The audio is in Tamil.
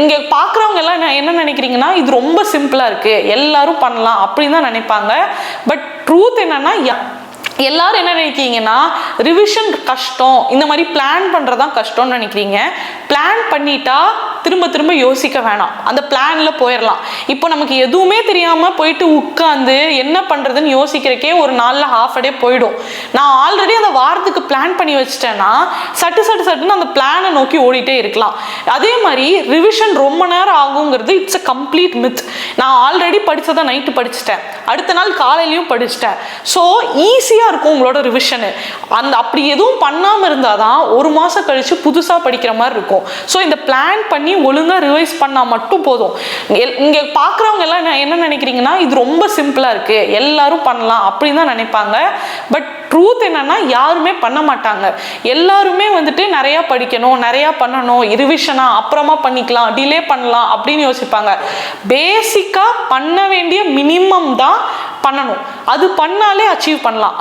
இங்கே பார்க்குறவங்க எல்லாம் என்ன நினைக்கிறீங்கன்னா இது ரொம்ப சிம்பிளாக இருக்குது, எல்லாரும் பண்ணலாம் அப்படின்னு தான் நினைப்பாங்க. பட் ட்ரூத் என்னன்னா எல்லாரும் என்ன நினைக்கிறீங்கன்னா ரிவிஷன் கஷ்டம், இந்த மாதிரி பிளான் பண்ணுறதான் கஷ்டம்னு நினைக்கிறீங்க. பிளான் பண்ணிட்டா திரும்ப திரும்ப யோசிக்க வேணாம், அந்த பிளான்ல போயிடலாம். இப்போ நமக்கு எதுவுமே தெரியாம போயிட்டு உட்காந்து என்ன பண்றதுன்னு யோசிக்கிறக்கே ஒரு நாள்ல ஹாஃப் டே போயிடும். நான் ஆல்ரெடி அந்த வாரத்துக்கு பிளான் பண்ணி வச்சிட்டேன்னா சட்டுன்னு அந்த பிளானை நோக்கி ஓடிட்டே இருக்கலாம். அதே மாதிரி ரிவிஷன் ரொம்ப நேரம் ஆகுங்கிறது இட்ஸ் அ கம்ப்ளீட் மித். நான் ஆல்ரெடி படிச்சதை நைட்டு படிச்சுட்டேன், அடுத்த நாள் காலையிலையும் படிச்சுட்டேன். ஸோ ஈஸியாக இருக்கும் உங்களோட ரிவிஷனு. அப்படி எதுவும் பண்ணாமல் இருந்தால் தான் ஒரு மாதம் கழிச்சு புதுசாக படிக்கிற மாதிரி இருக்கும். ஸோ இந்த பிளான் பண்ணி ஒழுங்காக ரிவைஸ் பண்ணால் மட்டும் போதும். இங்கே பார்க்குறவங்க எல்லாம் என்ன நினைக்கிறீங்கன்னா இது ரொம்ப சிம்பிளாக இருக்குது, எல்லாரும் பண்ணலாம் அப்படின்னு தான் நினைப்பாங்க. பட் ட்ரூத் என்னன்னா யாருமே பண்ண மாட்டாங்க. எல்லாருமே வந்துட்டு நிறையா படிக்கணும், நிறையா பண்ணணும், ரிவிஷனா அப்புறமா பண்ணிக்கலாம், டிலே பண்ணலாம் அப்படின்னு யோசிப்பாங்க. பேசிக்காக பண்ண வேண்டிய மினிமம் தான் பண்ணணும், அது பண்ணாலே அச்சீவ் பண்ணலாம்.